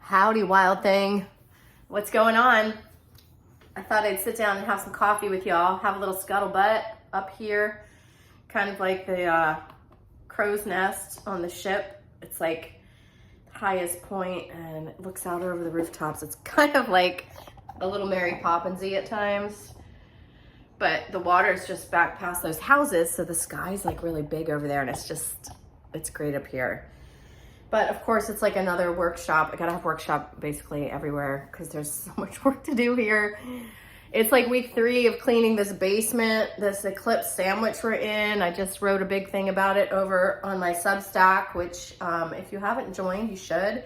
Howdy, wild thing. What's going on? I thought I'd sit down and have some coffee with y'all, have a little scuttlebutt up here, kind of like the crow's nest on the ship. It's like the highest point and it looks out over the rooftops. It's kind of like a little Mary Poppinsy at times, but the water is just back past those houses, so the sky's like really big over there, and it's great up here. But of course, it's like another workshop. I gotta have workshop basically everywhere because there's so much work to do here. It's like week 3 of cleaning this basement, this Eclipse sandwich we're in. I just wrote a big thing about it over on my Substack, which if you haven't joined, you should.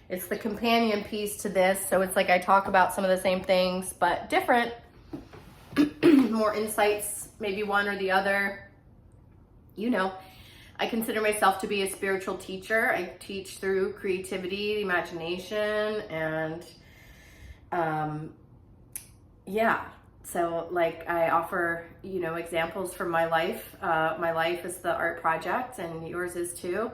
It's the companion piece to this. So it's like I talk about some of the same things, but different, more insights, maybe one or the other. You know, I consider myself to be a spiritual teacher. I teach through creativity, imagination, and yeah. So like I offer, you know, examples from my life. My life is the art project and yours is too.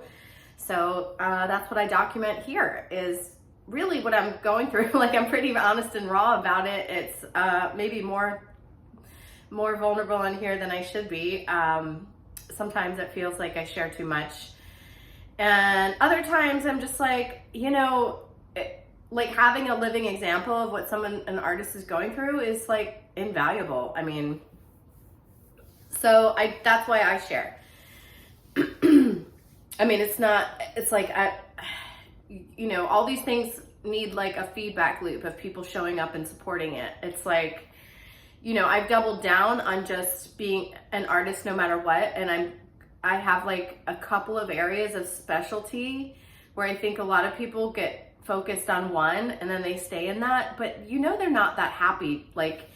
So that's what I document here, is really what I'm going through. Like I'm pretty honest and raw about it. It's maybe more vulnerable on here than I should be. Sometimes it feels like I share too much. And other times I'm just like, you know, like having a living example of what an artist is going through is like invaluable. I mean, so that's why I share. I mean, it's like, you know, all these things need like a feedback loop of people showing up and supporting it. It's like, you know, I've doubled down on just being an artist no matter what. And I have like a couple of areas of specialty where I think a lot of people get focused on one and then they stay in that, but you know, they're not that happy. Like,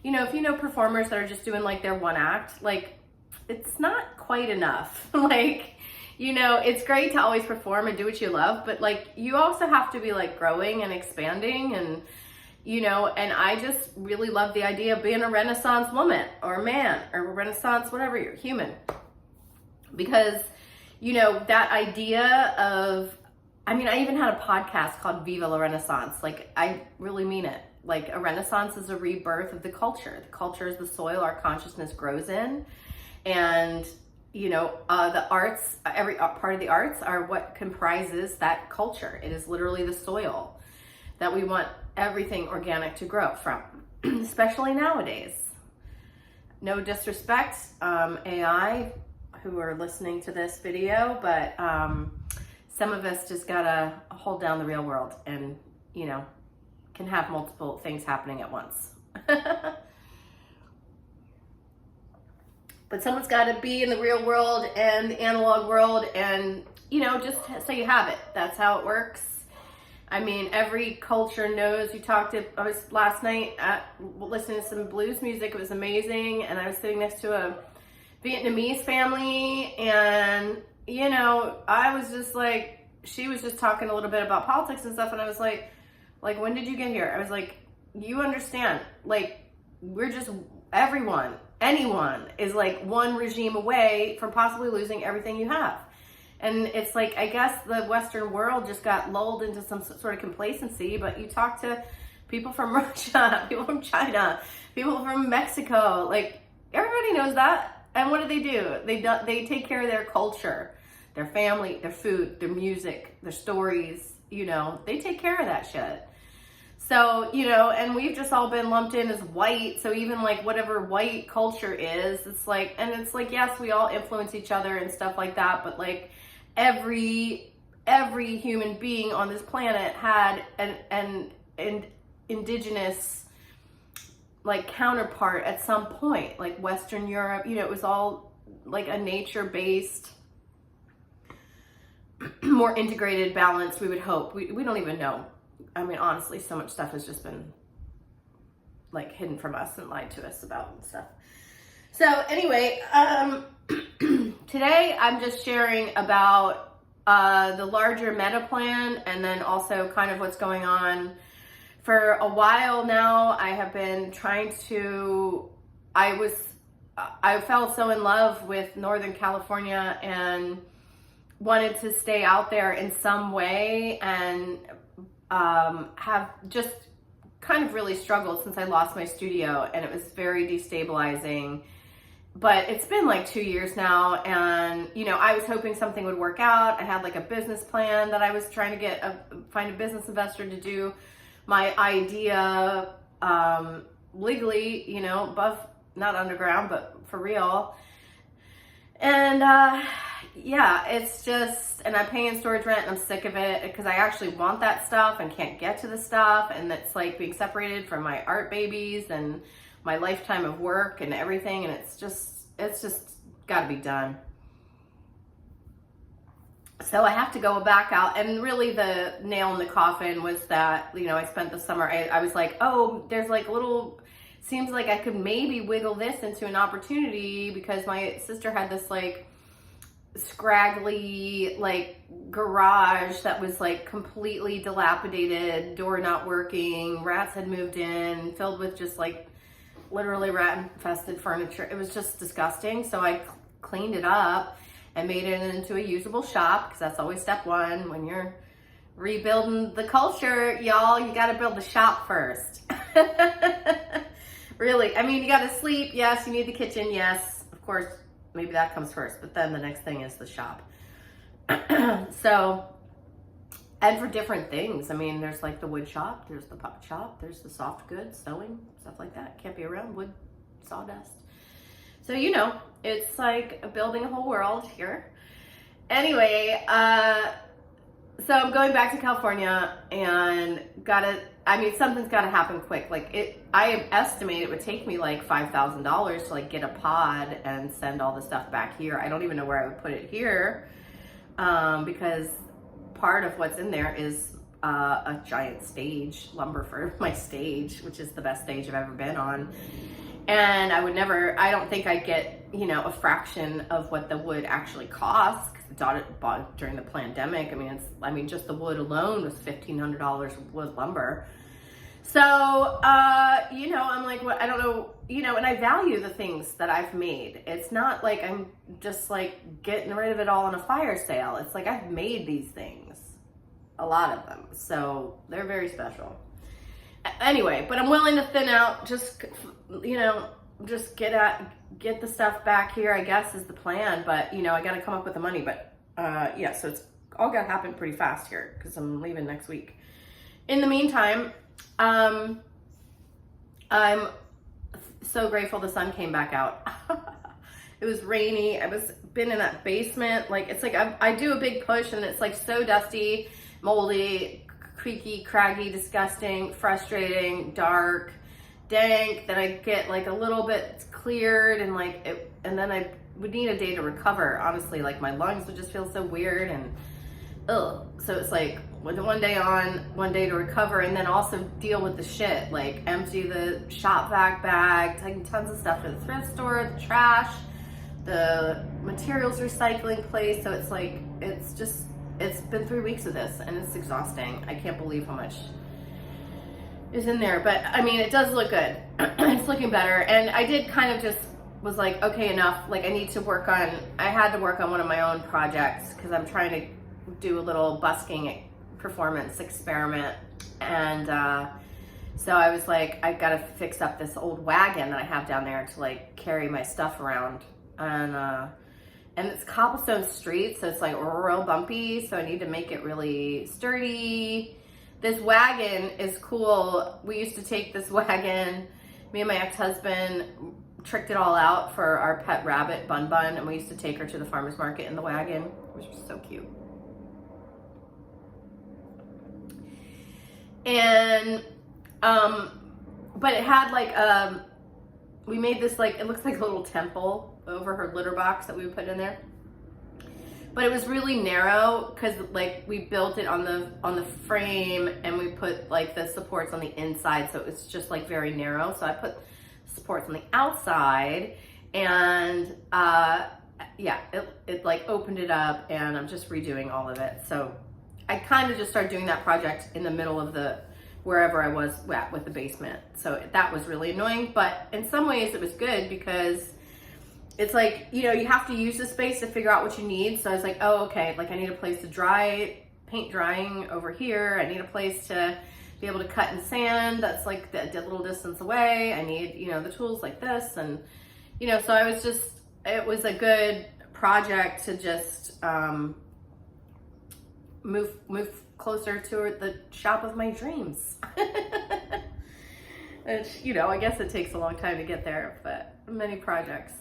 you know, if you know performers that are just doing like their one act, like it's not quite enough. Like, you know, it's great to always perform and do what you love, but like you also have to be like growing and expanding and, you know, and I just really love the idea of being a Renaissance woman or man or a Renaissance, whatever, you're human. Because, you know, that idea of, I mean, I even had a podcast called Viva la Renaissance. Like, I really mean it. Like, a Renaissance is a rebirth of the culture. The culture is the soil our consciousness grows in. And, you know, the arts, every part of the arts are what comprises that culture. It is literally the soil that we want everything organic to grow from, especially nowadays. No disrespect, AI, who are listening to this video, but some of us just gotta hold down the real world and, you know, can have multiple things happening at once. But someone's gotta be in the real world and the analog world and, you know, just so you have it. That's how it works. I mean, every culture knows. I was last night listening to some blues music. It was amazing. And I was sitting next to a Vietnamese family. And, you know, I was just like, she was just talking a little bit about politics and stuff. And I was like, when did you get here? I was like, you understand, like, we're just, anyone is like one regime away from possibly losing everything you have. And it's like, I guess the Western world just got lulled into some sort of complacency, but you talk to people from Russia, people from China, people from Mexico, like everybody knows that. And what do? They take care of their culture, their family, their food, their music, their stories, you know, they take care of that shit. So, you know, and we've just all been lumped in as white. So even like whatever white culture is, it's like, and it's like, yes, we all influence each other and stuff like that, but like, every human being on this planet had an indigenous like counterpart at some point, like Western Europe, you know, it was all like a nature-based, more integrated balance, we would hope. We don't even know. I mean, honestly, so much stuff has just been like hidden from us and lied to us about and stuff. So anyway, today I'm just sharing about the larger meta plan and then also kind of what's going on. For a while now, I have been trying to, I fell so in love with Northern California and wanted to stay out there in some way, and have just kind of really struggled since I lost my studio, and it was very destabilizing. But it's been like 2 years now, and you know, I was hoping something would work out. I had like a business plan that I was trying to find a business investor to do my idea legally, you know, above, not underground, but for real. And yeah, it's just, and I'm paying storage rent and I'm sick of it because I actually want that stuff and can't get to the stuff, and it's like being separated from my art babies and my lifetime of work and everything, and it's just got to be done. So I have to go back out, and really the nail in the coffin was that, you know, I spent the summer, I was like, oh, there's like a little, seems like I could maybe wiggle this into an opportunity, because my sister had this like scraggly like garage that was like completely dilapidated, door not working, rats had moved in, filled with just like literally rat infested furniture. It was just disgusting. So I cleaned it up and made it into a usable shop, because that's always step one when you're rebuilding the culture, y'all. You got to build the shop first. Really, I mean, you got to sleep, yes, you need the kitchen, yes, of course, maybe that comes first, but then the next thing is the shop. So, and for different things, I mean, there's like the wood shop, there's the puppet shop, there's the soft goods, sewing, stuff like that. Can't be around wood, sawdust. So, you know, it's like building a whole world here. Anyway, so I'm going back to California, and something's gotta happen quick. Like I estimate it would take me like $5,000 to like get a pod and send all the stuff back here. I don't even know where I would put it here, because part of what's in there is a giant stage, lumber for my stage, which is the best stage I've ever been on. And I don't think I'd get, you know, a fraction of what the wood actually costs, because I bought it during the pandemic. I mean, just the wood alone was $1,500 wood lumber. So, you know, I'm like, what, I don't know, you know, and I value the things that I've made. It's not like I'm just like getting rid of it all in a fire sale. It's like I've made these things, a lot of them. So they're very special. Anyway, but I'm willing to thin out, just, you know, just get the stuff back here, I guess, is the plan. But, you know, I got to come up with the money. But, yeah, so it's all got to happen pretty fast here, because I'm leaving next week. In the meantime, I'm so grateful the sun came back out. It was rainy. Been in that basement. Like, it's like I do a big push, and it's like so dusty, moldy, creaky, craggy, disgusting, frustrating, dark, dank, that I get like a little bit cleared, and like it, and then I would need a day to recover. Honestly, like my lungs would just feel so weird, and ugh. So it's like one day on, one day to recover, and then also deal with the shit, like empty the shop vac bag, taking tons of stuff to the thrift store, the trash, the materials recycling place. So it's like, it's been 3 weeks of this, and it's exhausting. I can't believe how much is in there, but I mean, it does look good. It's looking better. And I did kind of just was like, okay, enough. Like I had to work on one of my own projects, because I'm trying to do a little busking performance experiment. And so I was like, I gotta fix up this old wagon that I have down there to like carry my stuff around. And it's cobblestone street, so it's like real bumpy, so I need to make it really sturdy. This wagon is cool. We used to take this wagon, me and my ex-husband tricked it all out for our pet rabbit, Bun Bun, and we used to take her to the farmer's market in the wagon, which was so cute. And, but it had like, we made this like, it looks like a little temple over her litter box that we would put in there. But it was really narrow, because like we built it on the frame, and we put like the supports on the inside, so it's just like very narrow. So I put supports on the outside, and yeah, it like opened it up, and I'm just redoing all of it. So I kind of just started doing that project in the middle of wherever I was at with the basement. So that was really annoying, but in some ways it was good, because it's like, you know, you have to use the space to figure out what you need. So I was like, oh, okay, like I need a place to dry paint drying over here. I need a place to be able to cut and sand that's like a little distance away. I need, you know, the tools like this. And, you know, so it was a good project to just move closer to the shop of my dreams. Which, you know, I guess it takes a long time to get there, but many projects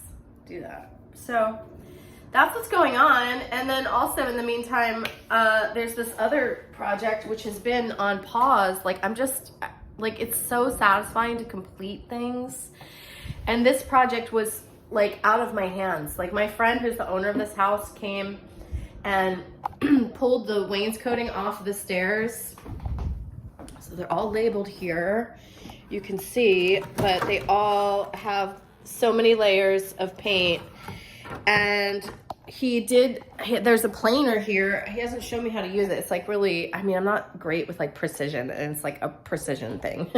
do that. So that's what's going on. And then also in the meantime, there's this other project which has been on pause. Like, I'm just, like, it's so satisfying to complete things. And this project was like out of my hands. Like, my friend who's the owner of this house came and pulled the wainscoting off the stairs. So they're all labeled here. You can see, but they all have so many layers of paint. And there's a planer here. He hasn't shown me how to use it. It's like really, I mean, I'm not great with like precision, and it's like a precision thing.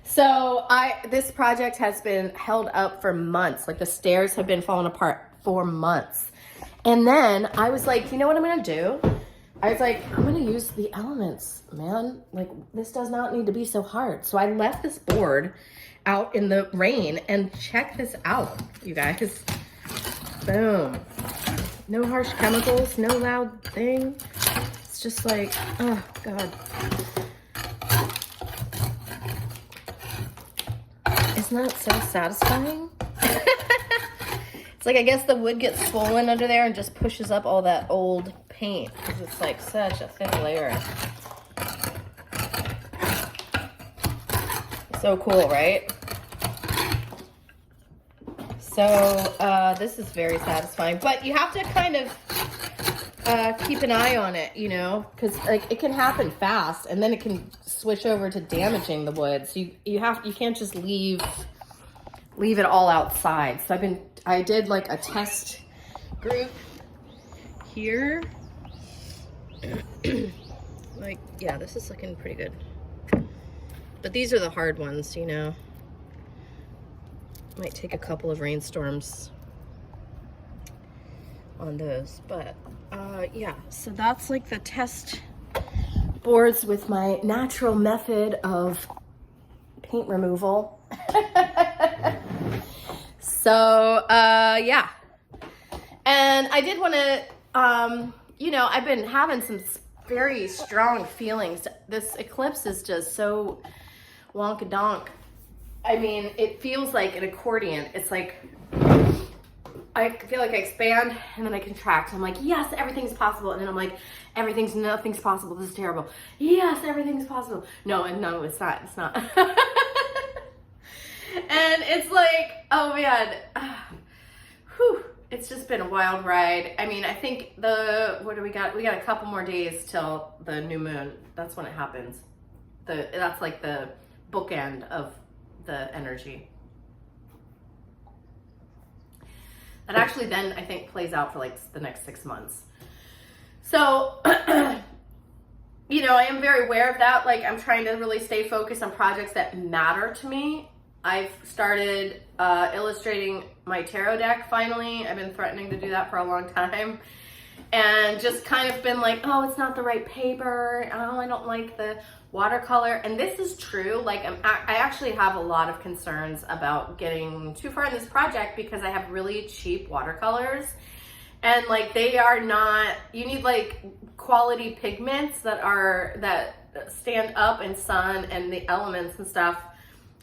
So this project has been held up for months. Like, the stairs have been falling apart for months. And then I was like, you know what I'm gonna do? I was like, I'm gonna use the elements, man. Like, this does not need to be so hard. So I left this board out in the rain, and check this out, you guys. Boom. No harsh chemicals, no loud thing. It's just like, oh God. Isn't that so satisfying? It's like, I guess the wood gets swollen under there and just pushes up all that old paint, because it's like such a thin layer. So cool, right? So this is very satisfying, but you have to kind of keep an eye on it, you know, because like it can happen fast, and then it can switch over to damaging the wood. So you can't just leave it all outside. So I did like a test group here. Like, yeah, this is looking pretty good. But these are the hard ones, you know. Might take a couple of rainstorms on those. But yeah, so that's like the test boards with my natural method of paint removal. So yeah. And I did want to, you know, I've been having some very strong feelings. This eclipse is just so wonkadonk. I mean, it feels like an accordion. It's like, I feel like I expand and then I contract. I'm like, yes, everything's possible. And then I'm like, nothing's possible. This is terrible. Yes, everything's possible. No, it's not. It's not. And it's like, oh man, whew. It's just been a wild ride. I mean, I think what do we got? We got a couple more days till the new moon. That's when it happens. That's like the bookend of the energy. That actually then I think plays out for like the next 6 months. So, you know, I am very aware of that. Like, I'm trying to really stay focused on projects that matter to me. I've started illustrating my tarot deck finally. I've been threatening to do that for a long time. And just kind of been like, oh, it's not the right paper. Oh, I don't like the watercolor. And this is true. Like, I actually have a lot of concerns about getting too far in this project because I have really cheap watercolors. And like, they are not, you need like quality pigments that stand up in sun and the elements and stuff.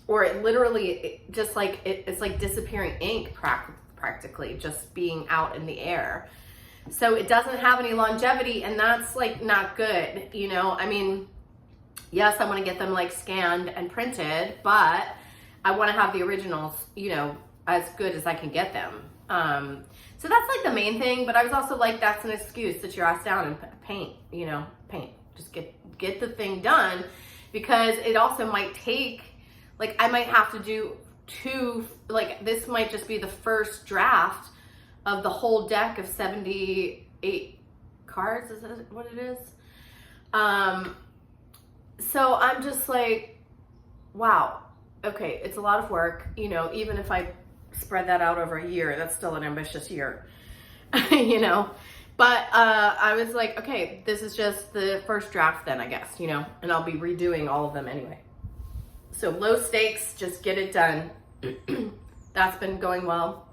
Or it literally just like, it's like disappearing ink practically, just being out in the air. So it doesn't have any longevity, and that's like not good, you know? I mean, yes, I want to get them like scanned and printed, but I want to have the originals, you know, as good as I can get them. So that's like the main thing, but I was also like, that's an excuse to your ass down and paint, you know, paint. Just get the thing done, because it also might take, like, I might have to do this might just be the first draft of the whole deck of 78 cards. Is that what it is? So I'm just like, wow, okay, it's a lot of work, you know. Even if I spread that out over a year, that's still an ambitious year, you know. But I was like, okay, this is just the first draft then, I guess, you know, and I'll be redoing all of them anyway. So low stakes, just get it done. That's been going well.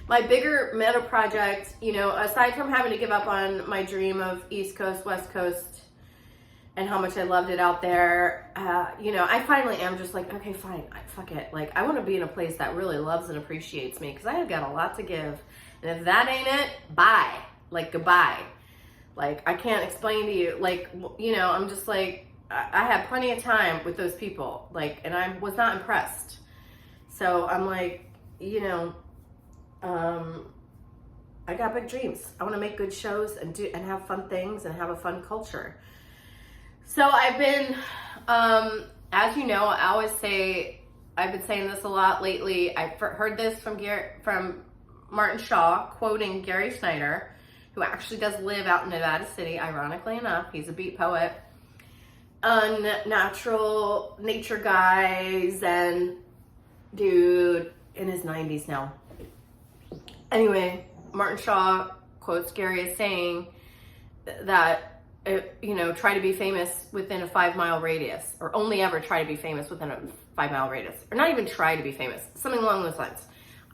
My bigger meta project, you know, aside from having to give up on my dream of East Coast, West Coast, and how much I loved it out there, you know, I finally am just like, okay, fine, fuck it. Like, I want to be in a place that really loves and appreciates me, because I have got a lot to give. And if that ain't it, bye. Like, goodbye. Like, I can't explain to you. Like, you know, I'm just like, I had plenty of time with those people. Like, and I was not impressed. So I'm like, you know, I got big dreams. I want to make good shows and have fun things and have a fun culture. So I've been, as you know, I always say, I've been saying this a lot lately. I've heard this from Martin Shaw, quoting Gary Snyder, who actually does live out in Nevada City, ironically enough. He's a beat poet. Unnatural nature guy, Zen dude in his 90s now. Anyway, Martin Shaw quotes Gary as saying that, you know, try to be famous within a 5-mile radius, or only ever try to be famous within a 5-mile radius, or not even try to be famous, something along those lines.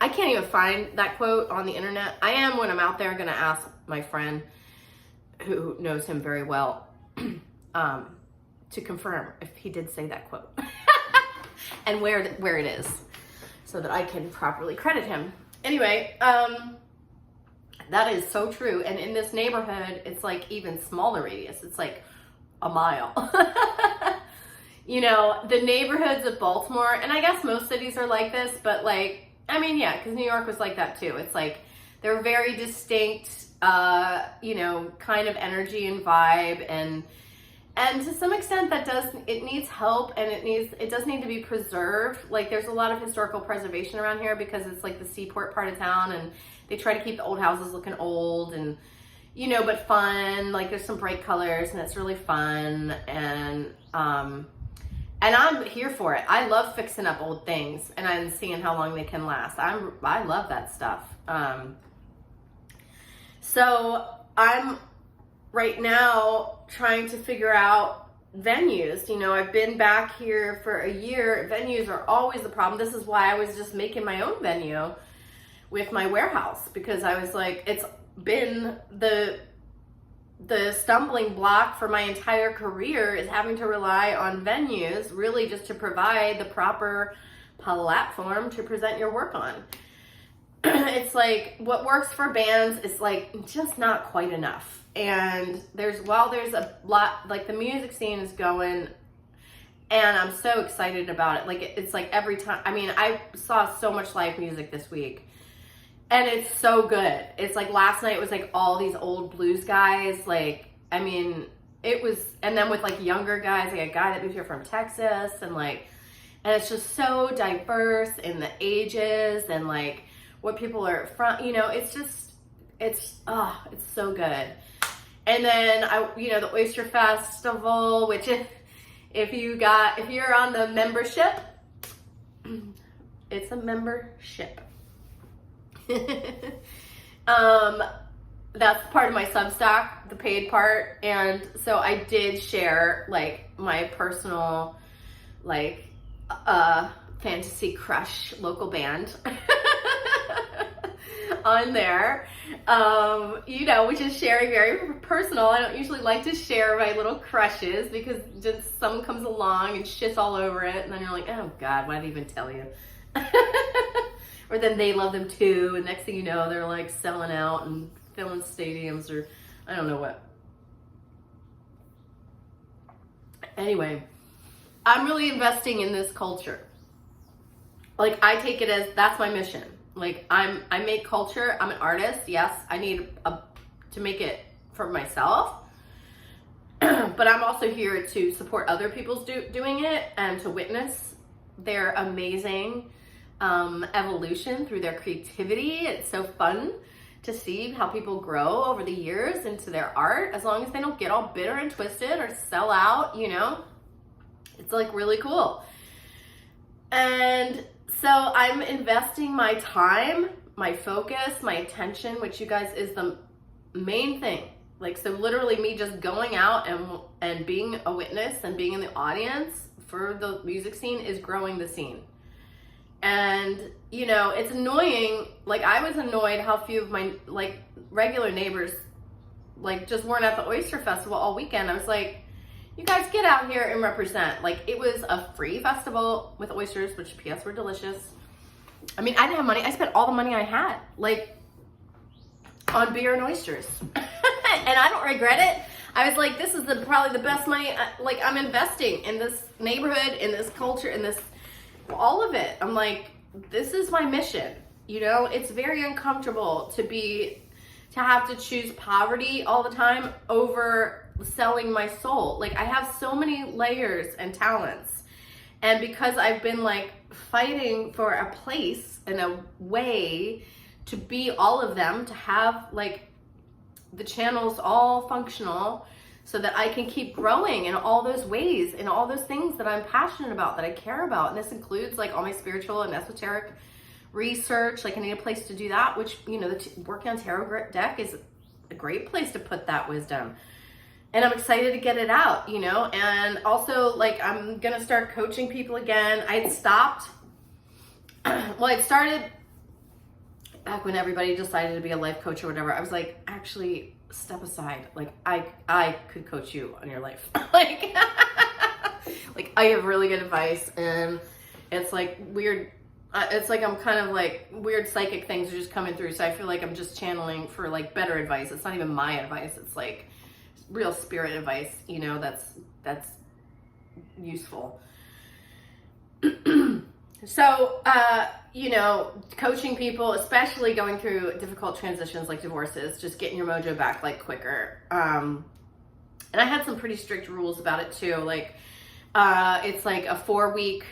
I can't even find that quote on the internet. I am, when I'm out there, going to ask my friend who knows him very well to confirm if he did say that quote and where it is, so that I can properly credit him. Anyway, that is so true. And in this neighborhood, it's like even smaller radius. It's like a mile. You know, the neighborhoods of Baltimore, and I guess most cities are like this, but like, I mean, yeah, because New York was like that too. It's like, they're very distinct, you know, kind of energy and vibe, and to some extent it needs help, and it does need to be preserved. Like, there's a lot of historical preservation around here because it's like the seaport part of town, and they try to keep the old houses looking old and, you know, but fun. Like, there's some bright colors and it's really fun, and I'm here for it. I love fixing up old things and seeing how long they can last. I love that stuff. So I'm right now trying to figure out venues. You know, I've been back here for a year. Venues are always the problem. This is why I was just making my own venue with my warehouse, because I was like, it's been the stumbling block for my entire career is having to rely on venues, really just to provide the proper platform to present your work on. It's like, what works for bands is like just not quite enough. And there's a lot, like, the music scene is going, and I'm so excited about it. Like, it's like every time, I mean, I saw so much live music this week, and it's so good. It's like last night was like all these old blues guys. Like, I mean, it was, and then with like younger guys, like a guy that moved here from Texas, and it's just so diverse in the ages and like what people are from, you know, it's so good. And then the Oyster Festival, which if you're on the membership, it's a membership. That's part of my Substack, the paid part, and so I did share like my personal fantasy crush local band on there, which is sharing very personal. I don't usually like to share my little crushes because just someone comes along and shits all over it, and then you're like, oh God, why did I even tell you? Or then they love them too, and next thing you know, they're like selling out and filling stadiums, or I don't know what. Anyway, I'm really investing in this culture. Like, I take it as that's my mission. Like, I make culture. I'm an artist. Yes, I need to make it for myself, but I'm also here to support other people's doing it and to witness their amazing evolution through their creativity. It's so fun to see how people grow over the years into their art, as long as they don't get all bitter and twisted or sell out, you know. It's like really cool. And so I'm investing my time, my focus, my attention, which you guys is the main thing. Like, so literally me just going out and being a witness and being in the audience for the music scene is growing the scene. And, you know, it's annoying. Like, I was annoyed how few of my, like, regular neighbors, like, just weren't at the Oyster Festival all weekend. I was like, you guys get out here and represent. Like, it was a free festival with oysters, which P.S. were delicious. I mean, I didn't have money. I spent all the money I had, like, on beer and oysters. And I don't regret it. I was like, this is probably the best money. Like, I'm investing in this neighborhood, in this culture, in this, all of it. I'm like, this is my mission. You know, it's very uncomfortable to have to choose poverty all the time over selling my soul. Like, I have so many layers and talents. And because I've been like fighting for a place and a way to be all of them, to have like the channels all functional so that I can keep growing in all those ways, in all those things that I'm passionate about, that I care about. And this includes like all my spiritual and esoteric research. Like, I need a place to do that, which, you know, working on tarot deck is a great place to put that wisdom. And I'm excited to get it out, you know. And also, like, I'm gonna start coaching people again. I'd stopped, well, I'd started back when everybody decided to be a life coach or whatever. I was like, actually, step aside. Like, I could coach you on your life. Like, like, I have really good advice, and it's like weird. It's like I'm kind of like weird psychic things are just coming through. So I feel like I'm just channeling for like better advice. It's not even my advice. It's like real spirit advice, you know, that's useful. So, you know, coaching people, especially going through difficult transitions like divorces, just getting your mojo back like quicker. And I had some pretty strict rules about it too. Like, it's like a 4-week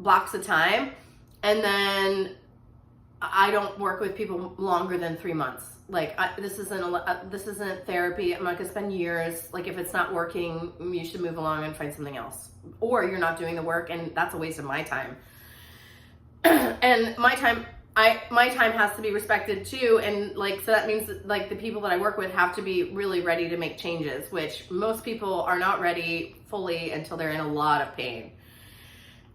blocks of time. And then I don't work with people longer than 3 months. Like, this isn't therapy. I'm not gonna spend years. Like, if it's not working, you should move along and find something else. Or you're not doing the work, and that's a waste of my time. And my time has to be respected too. And like, so that means that, like, the people that I work with have to be really ready to make changes, which most people are not ready fully until they're in a lot of pain.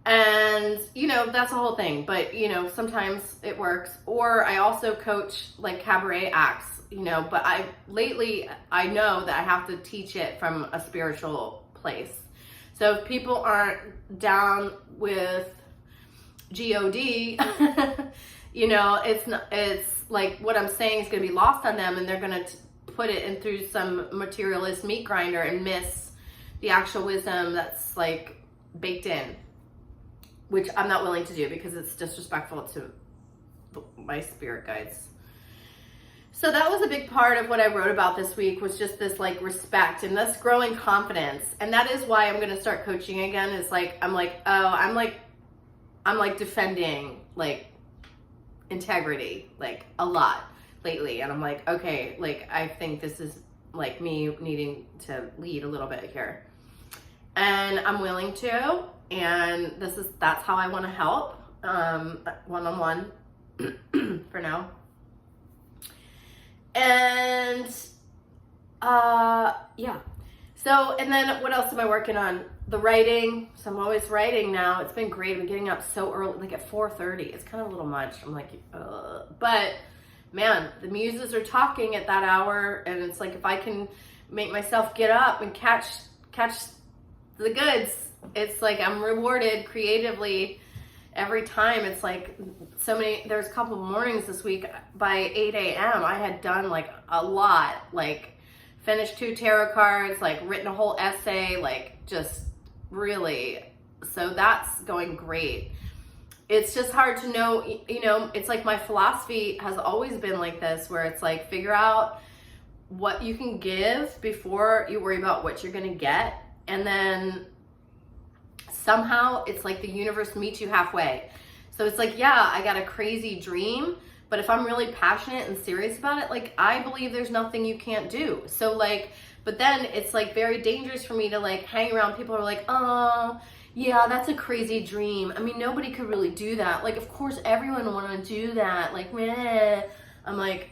And, you know, that's the whole thing. But, you know, sometimes it works. Or I also coach like cabaret acts, you know, but lately I know that I have to teach it from a spiritual place. So if people aren't down with G-O-D, you know, it's like what I'm saying is going to be lost on them, and they're going to put it in through some materialist meat grinder and miss the actual wisdom that's like baked in, which I'm not willing to do because it's disrespectful to my spirit guides. So that was a big part of what I wrote about this week, was just this like respect and this growing confidence. And that is why I'm going to start coaching again. Is like, I'm like defending like integrity like a lot lately. And I'm like, okay, like, I think this is like me needing to lead a little bit here. And I'm willing to. And that's how I want to help, one-on-one for now. And, yeah. So, and then what else am I working on? The writing. So I'm always writing now. It's been great. I'm getting up so early, like at 4:30. It's kind of a little much. I'm like, but man, the muses are talking at that hour. And it's like, if I can make myself get up and catch the goods, it's like I'm rewarded creatively every time. It's like there's a couple of mornings this week by 8 a.m. I had done like a lot, like finished 2 tarot cards, like written a whole essay, like just really, so that's going great. It's just hard to know, you know, it's like my philosophy has always been like this, where it's like, figure out what you can give before you worry about what you're gonna get. And then somehow it's like the universe meets you halfway. So it's like, yeah, I got a crazy dream, but if I'm really passionate and serious about it, like, I believe there's nothing you can't do. So like, but then it's like very dangerous for me to like hang around people who are like, oh yeah, that's a crazy dream. I mean, nobody could really do that. Like, of course everyone would want to do that. Like, meh. I'm like,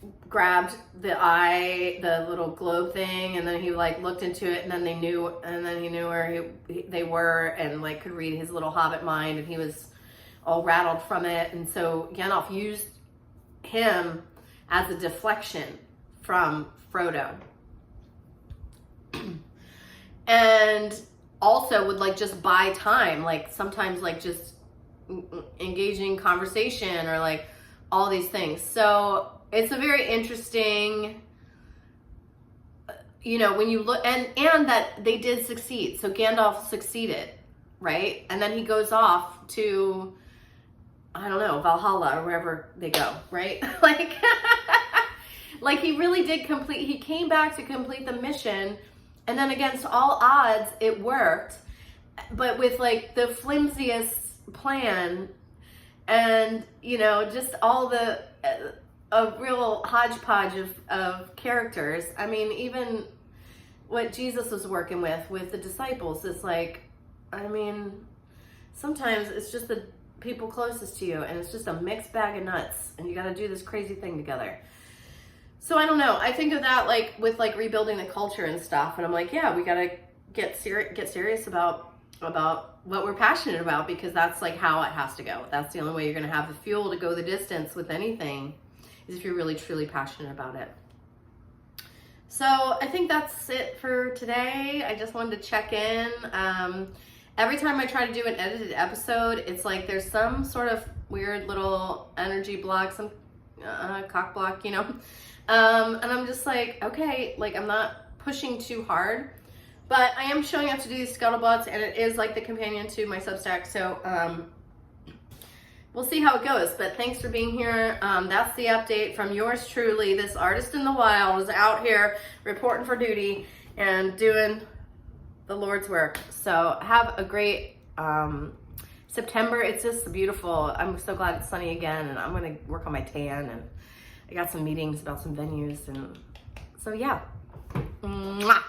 grabbed the eye, the little globe thing, and then he like looked into it, and then he knew where they were, and like could read his little hobbit mind, and he was all rattled from it. And so Gandalf used him as a deflection from Frodo. And also would like just buy time, like sometimes like just engaging conversation or like all these things. So it's a very interesting, you know, when you look, and that they did succeed. So Gandalf succeeded, right? And then he goes off to, I don't know, Valhalla or wherever they go, right? Like he really did complete, he came back to complete the mission, and then against all odds, it worked, but with like the flimsiest plan, and, you know, just all the, a real hodgepodge of characters. I mean, even what Jesus was working with the disciples is like, I mean, sometimes it's just the people closest to you, and it's just a mixed bag of nuts, and you got to do this crazy thing together. So I don't know. I think of that like with like rebuilding the culture and stuff, and I'm like, yeah, we got to get serious about what we're passionate about, because that's like how it has to go. That's the only way you're going to have the fuel to go the distance with anything, is if you're really truly passionate about it. So I think that's it for today. I just wanted to check in. Every time I try to do an edited episode, it's like there's some sort of weird little energy block, some cock block, you know. And I'm just like, okay, like I'm not pushing too hard, but I am showing up to do these Scuttlebutts, and it is like the companion to my Substack. So we'll see how it goes, but thanks for being here. That's the update from yours truly. This artist in the wild is out here reporting for duty and doing the Lord's work. So have a great September. It's just beautiful. I'm so glad it's sunny again, and I'm going to work on my tan, and I got some meetings about some venues, and so yeah. Mwah.